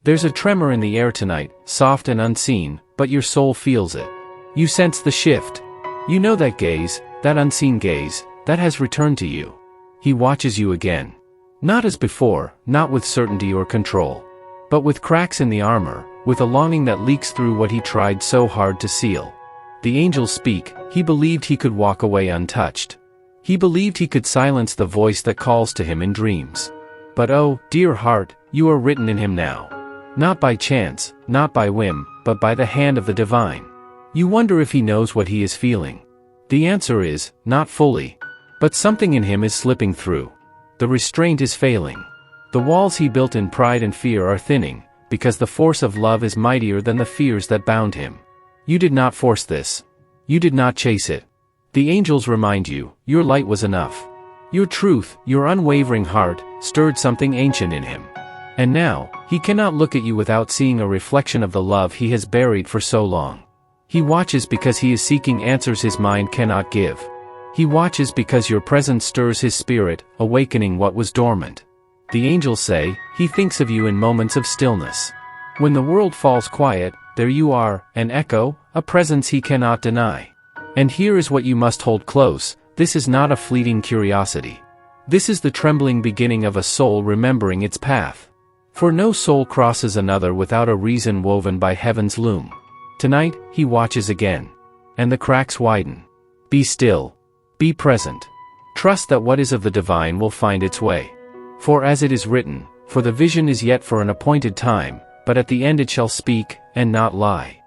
There's a tremor in the air tonight, soft and unseen, but your soul feels it. You sense the shift. You know that gaze, that unseen gaze, that has returned to you. He watches you again. Not as before, not with certainty or control, but with cracks in the armor, with a longing that leaks through what he tried so hard to seal. The angels speak. He believed he could walk away untouched. He believed he could silence the voice that calls to him in dreams. But oh, dear heart, you are written in him now. Not by chance, not by whim, but by the hand of the divine. You wonder if he knows what he is feeling. The answer is, not fully. But something in him is slipping through. The restraint is failing. The walls he built in pride and fear are thinning, because the force of love is mightier than the fears that bound him. You did not force this. You did not chase it. The angels remind you, your light was enough. Your truth, your unwavering heart, stirred something ancient in him. And now, he cannot look at you without seeing a reflection of the love he has buried for so long. He watches because he is seeking answers his mind cannot give. He watches because your presence stirs his spirit, awakening what was dormant. The angels say, he thinks of you in moments of stillness. When the world falls quiet, there you are, an echo, a presence he cannot deny. And here is what you must hold close. This is not a fleeting curiosity. This is the trembling beginning of a soul remembering its path. For no soul crosses another without a reason woven by heaven's loom. Tonight, he watches again. And the cracks widen. Be still. Be present. Trust that what is of the divine will find its way. For as it is written, for the vision is yet for an appointed time, but at the end it shall speak, and not lie.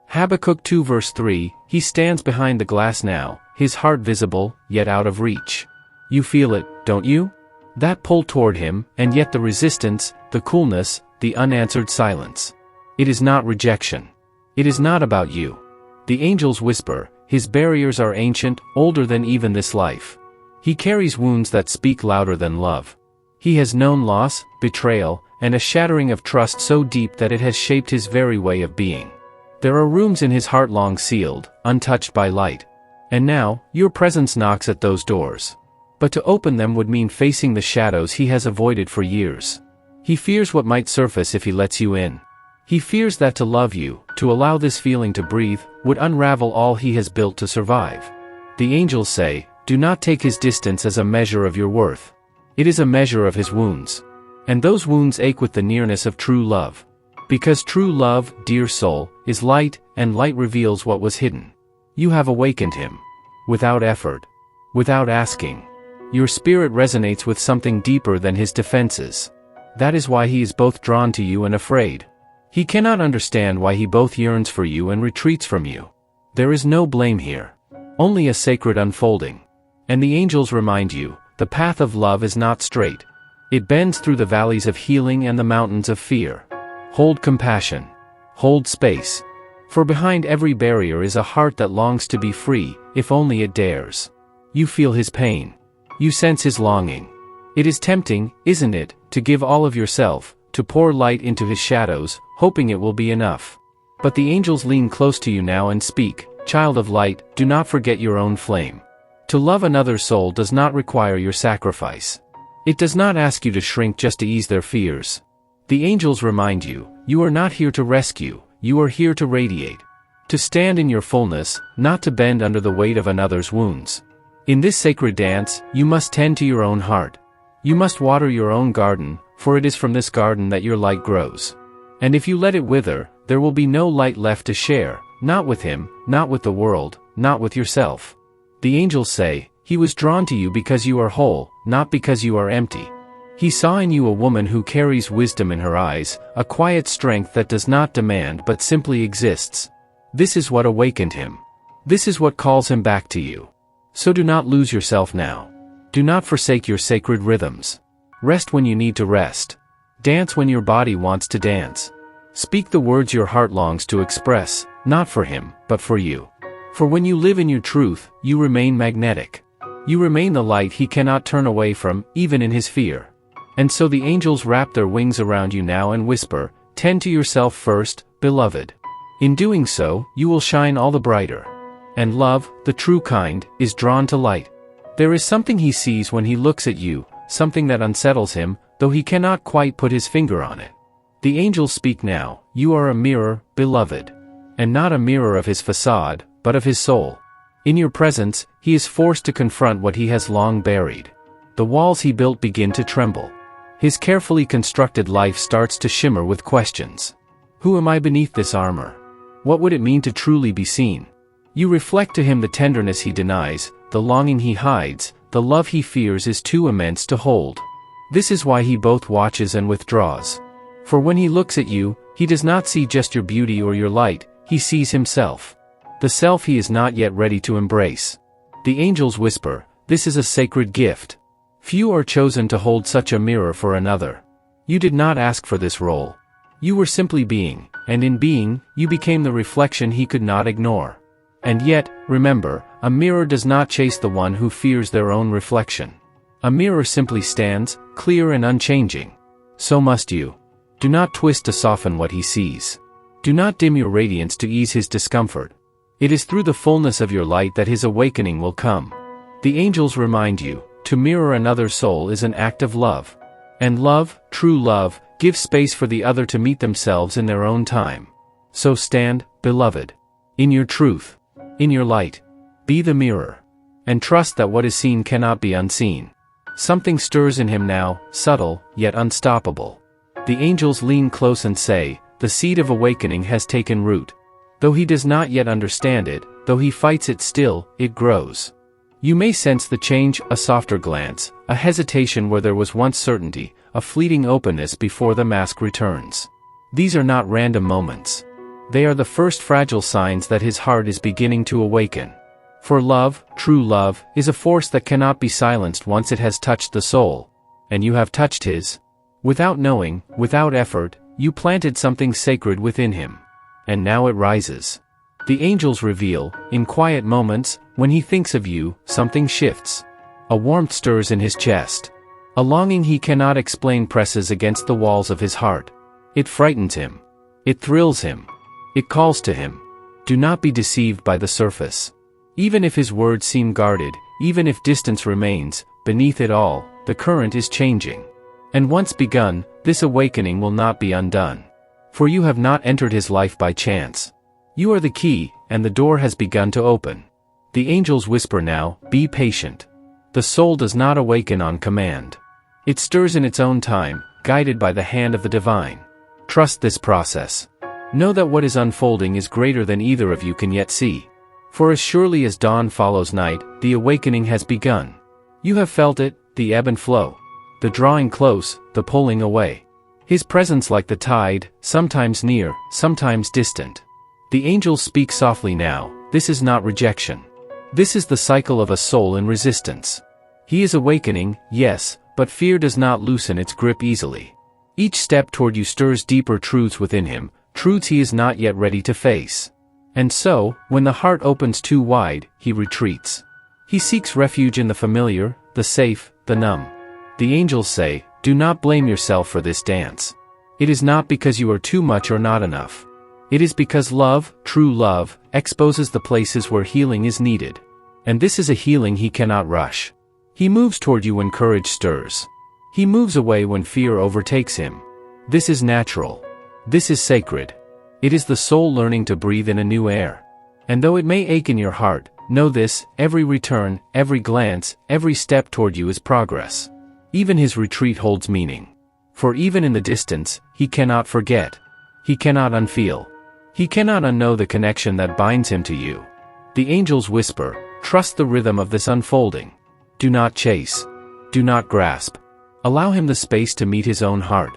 Habakkuk 2 verse 3, he stands behind the glass now, his heart visible, yet out of reach. You feel it, don't you? That pull toward him, and yet the resistance, the coolness, the unanswered silence. It is not rejection. It is not about you. The angels whisper, his barriers are ancient, older than even this life. He carries wounds that speak louder than love. He has known loss, betrayal, and a shattering of trust so deep that it has shaped his very way of being. There are rooms in his heart long sealed, untouched by light. And now, your presence knocks at those doors. But to open them would mean facing the shadows he has avoided for years. He fears what might surface if he lets you in. He fears that to love you, to allow this feeling to breathe, would unravel all he has built to survive. The angels say, do not take his distance as a measure of your worth. It is a measure of his wounds. And those wounds ache with the nearness of true love. Because true love, dear soul, is light, and light reveals what was hidden. You have awakened him. Without effort. Without asking. Your spirit resonates with something deeper than his defenses. That is why he is both drawn to you and afraid. He cannot understand why he both yearns for you and retreats from you. There is no blame here. Only a sacred unfolding. And the angels remind you, the path of love is not straight. It bends through the valleys of healing and the mountains of fear. Hold compassion. Hold space. For behind every barrier is a heart that longs to be free, if only it dares. You feel his pain. You sense his longing. It is tempting, isn't it, to give all of yourself, to pour light into his shadows, hoping it will be enough. But the angels lean close to you now and speak, child of light, do not forget your own flame. To love another soul does not require your sacrifice. It does not ask you to shrink just to ease their fears. The angels remind you, you are not here to rescue, you are here to radiate. To stand in your fullness, not to bend under the weight of another's wounds. In this sacred dance, you must tend to your own heart. You must water your own garden, for it is from this garden that your light grows. And if you let it wither, there will be no light left to share, not with him, not with the world, not with yourself. The angels say, he was drawn to you because you are whole, not because you are empty. He saw in you a woman who carries wisdom in her eyes, a quiet strength that does not demand but simply exists. This is what awakened him. This is what calls him back to you. So do not lose yourself now. Do not forsake your sacred rhythms. Rest when you need to rest. Dance when your body wants to dance. Speak the words your heart longs to express, not for him, but for you. For when you live in your truth, you remain magnetic. You remain the light he cannot turn away from, even in his fear. And so the angels wrap their wings around you now and whisper, tend to yourself first, beloved. In doing so, you will shine all the brighter. And love, the true kind, is drawn to light. There is something he sees when he looks at you, something that unsettles him, though he cannot quite put his finger on it. The angels speak now, you are a mirror, beloved. And not a mirror of his facade, but of his soul. In your presence, he is forced to confront what he has long buried. The walls he built begin to tremble. His carefully constructed life starts to shimmer with questions. Who am I beneath this armor? What would it mean to truly be seen? You reflect to him the tenderness he denies, the longing he hides, the love he fears is too immense to hold. This is why he both watches and withdraws. For when he looks at you, he does not see just your beauty or your light, he sees himself. The self he is not yet ready to embrace. The angels whisper, this is a sacred gift. Few are chosen to hold such a mirror for another. You did not ask for this role. You were simply being, and in being, you became the reflection he could not ignore. And yet, remember, a mirror does not chase the one who fears their own reflection. A mirror simply stands, clear and unchanging. So must you. Do not twist to soften what he sees. Do not dim your radiance to ease his discomfort. It is through the fullness of your light that his awakening will come. The angels remind you, to mirror another soul is an act of love. And love, true love, gives space for the other to meet themselves in their own time. So stand, beloved. In your truth. In your light. Be the mirror. And trust that what is seen cannot be unseen. Something stirs in him now, subtle, yet unstoppable. The angels lean close and say, the seed of awakening has taken root. Though he does not yet understand it, though he fights it still, it grows. You may sense the change, a softer glance, a hesitation where there was once certainty, a fleeting openness before the mask returns. These are not random moments. They are the first fragile signs that his heart is beginning to awaken. For love, true love, is a force that cannot be silenced once it has touched the soul. And you have touched his. Without knowing, without effort, you planted something sacred within him. And now it rises. The angels reveal, in quiet moments, when he thinks of you, something shifts. A warmth stirs in his chest. A longing he cannot explain presses against the walls of his heart. It frightens him. It thrills him. It calls to him. Do not be deceived by the surface. Even if his words seem guarded, even if distance remains, beneath it all, the current is changing. And once begun, this awakening will not be undone. For you have not entered his life by chance. You are the key, and the door has begun to open. The angels whisper now, be patient. The soul does not awaken on command. It stirs in its own time, guided by the hand of the divine. Trust this process. Know that what is unfolding is greater than either of you can yet see. For as surely as dawn follows night, the awakening has begun. You have felt it, the ebb and flow. The drawing close, the pulling away. His presence like the tide, sometimes near, sometimes distant. The angels speak softly now, this is not rejection. This is the cycle of a soul in resistance. He is awakening, yes, but fear does not loosen its grip easily. Each step toward you stirs deeper truths within him, truths he is not yet ready to face. And so, when the heart opens too wide, he retreats. He seeks refuge in the familiar, the safe, the numb. The angels say, do not blame yourself for this dance. It is not because you are too much or not enough. It is because love, true love, exposes the places where healing is needed. And this is a healing he cannot rush. He moves toward you when courage stirs. He moves away when fear overtakes him. This is natural. This is sacred. It is the soul learning to breathe in a new air. And though it may ache in your heart, know this, every return, every glance, every step toward you is progress. Even his retreat holds meaning. For even in the distance, he cannot forget. He cannot unfeel. He cannot unknow the connection that binds him to you. The angels whisper, trust the rhythm of this unfolding. Do not chase. Do not grasp. Allow him the space to meet his own heart.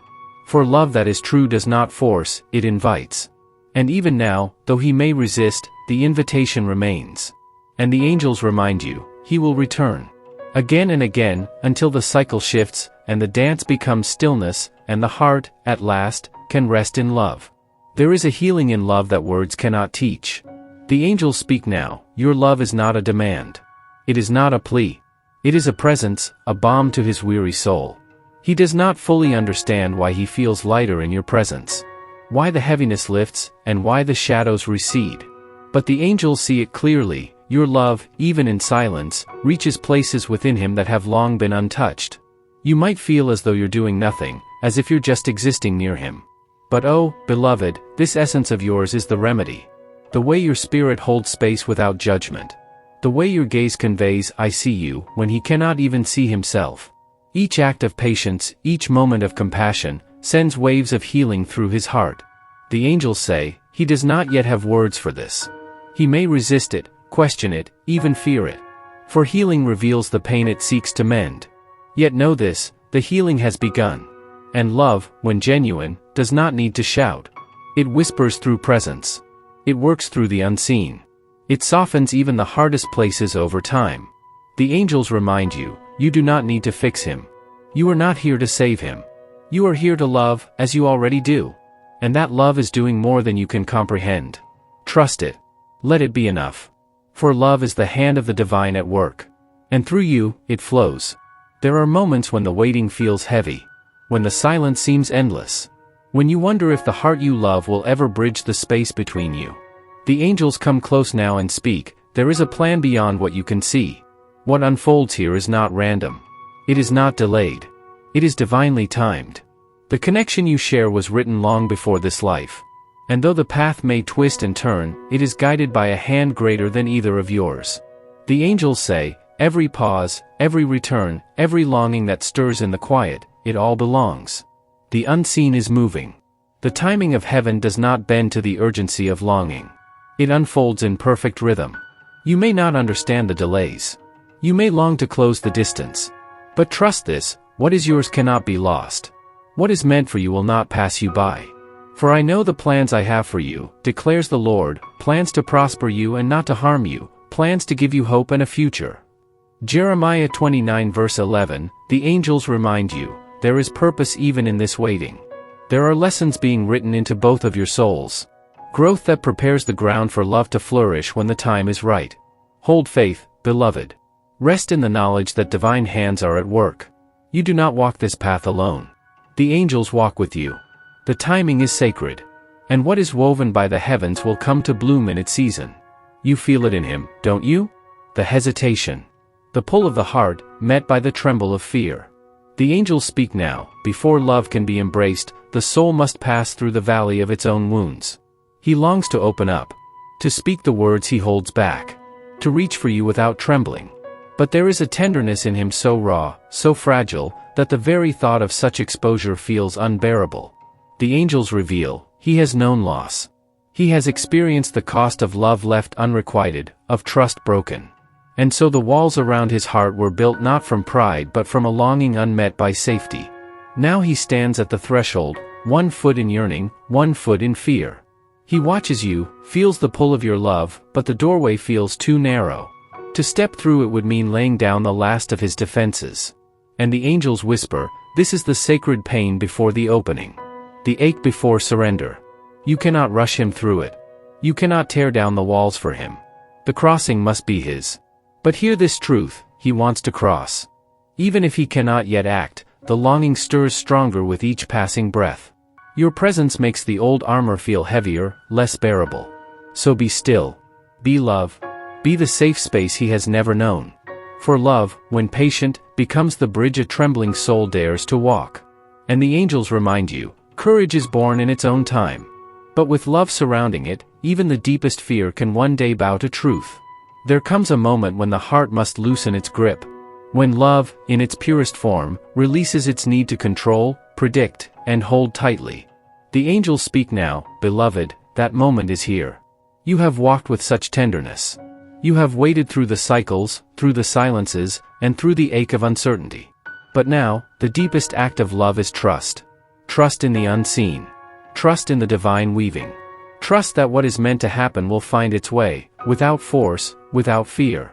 For love that is true does not force, it invites. And even now, though he may resist, the invitation remains. And the angels remind you, he will return. Again and again, until the cycle shifts, and the dance becomes stillness, and the heart, at last, can rest in love. There is a healing in love that words cannot teach. The angels speak now, your love is not a demand. It is not a plea. It is a presence, a balm to his weary soul. He does not fully understand why he feels lighter in your presence. Why the heaviness lifts, and why the shadows recede. But the angels see it clearly, your love, even in silence, reaches places within him that have long been untouched. You might feel as though you're doing nothing, as if you're just existing near him. But oh, beloved, this essence of yours is the remedy. The way your spirit holds space without judgment. The way your gaze conveys "I see you" when he cannot even see himself. Each act of patience, each moment of compassion, sends waves of healing through his heart. The angels say, he does not yet have words for this. He may resist it, question it, even fear it. For healing reveals the pain it seeks to mend. Yet know this, the healing has begun. And love, when genuine, does not need to shout. It whispers through presence. It works through the unseen. It softens even the hardest places over time. The angels remind you, you do not need to fix him. You are not here to save him. You are here to love, as you already do. And that love is doing more than you can comprehend. Trust it. Let it be enough. For love is the hand of the divine at work. And through you, it flows. There are moments when the waiting feels heavy. When the silence seems endless. When you wonder if the heart you love will ever bridge the space between you. The angels come close now and speak, there is a plan beyond what you can see. What unfolds here is not random. It is not delayed. It is divinely timed. The connection you share was written long before this life. And though the path may twist and turn, it is guided by a hand greater than either of yours. The angels say, every pause, every return, every longing that stirs in the quiet, it all belongs. The unseen is moving. The timing of heaven does not bend to the urgency of longing. It unfolds in perfect rhythm. You may not understand the delays. You may long to close the distance. But trust this, what is yours cannot be lost. What is meant for you will not pass you by. For I know the plans I have for you, declares the Lord, plans to prosper you and not to harm you, plans to give you hope and a future. Jeremiah 29 verse 11, the angels remind you, there is purpose even in this waiting. There are lessons being written into both of your souls. Growth that prepares the ground for love to flourish when the time is right. Hold faith, beloved. Rest in the knowledge that divine hands are at work. You do not walk this path alone. The angels walk with you. The timing is sacred. And what is woven by the heavens will come to bloom in its season. You feel it in him, don't you? The hesitation. The pull of the heart, met by the tremble of fear. The angels speak now, before love can be embraced, the soul must pass through the valley of its own wounds. He longs to open up. To speak the words he holds back. To reach for you without trembling. But there is a tenderness in him so raw, so fragile, that the very thought of such exposure feels unbearable. The angels reveal, he has known loss. He has experienced the cost of love left unrequited, of trust broken. And so the walls around his heart were built not from pride but from a longing unmet by safety. Now he stands at the threshold, one foot in yearning, one foot in fear. He watches you, feels the pull of your love, but the doorway feels too narrow. To step through it would mean laying down the last of his defenses. And the angels whisper, this is the sacred pain before the opening. The ache before surrender. You cannot rush him through it. You cannot tear down the walls for him. The crossing must be his. But hear this truth, he wants to cross. Even if he cannot yet act, the longing stirs stronger with each passing breath. Your presence makes the old armor feel heavier, less bearable. So be still. Be love. Be the safe space he has never known. For love, when patient, becomes the bridge a trembling soul dares to walk. And the angels remind you, courage is born in its own time. But with love surrounding it, even the deepest fear can one day bow to truth. There comes a moment when the heart must loosen its grip. When love, in its purest form, releases its need to control, predict, and hold tightly. The angels speak now, beloved, that moment is here. You have walked with such tenderness. You have waded through the cycles, through the silences, and through the ache of uncertainty. But now, the deepest act of love is trust. Trust in the unseen. Trust in the divine weaving. Trust that what is meant to happen will find its way, without force, without fear.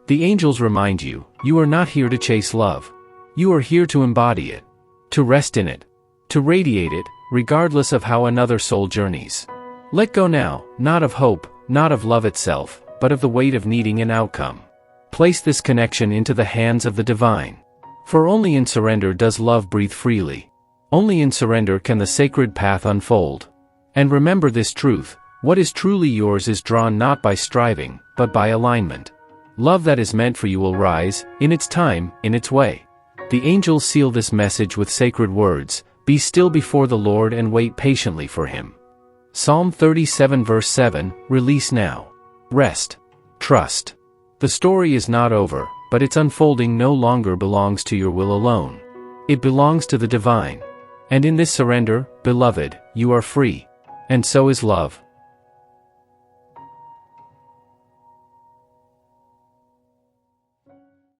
The angels remind you, you are not here to chase love. You are here to embody it. To rest in it. To radiate it, regardless of how another soul journeys. Let go now, not of hope, not of love itself, but of the weight of needing an outcome. Place this connection into the hands of the divine. For only in surrender does love breathe freely. Only in surrender can the sacred path unfold. And remember this truth, what is truly yours is drawn not by striving, but by alignment. Love that is meant for you will rise, in its time, in its way. The angels seal this message with sacred words, Be still before the Lord and wait patiently for Him. Psalm 37 verse 7, release now. Rest. Trust. The story is not over, but its unfolding no longer belongs to your will alone. It belongs to the divine. And in this surrender, beloved, you are free. And so is love.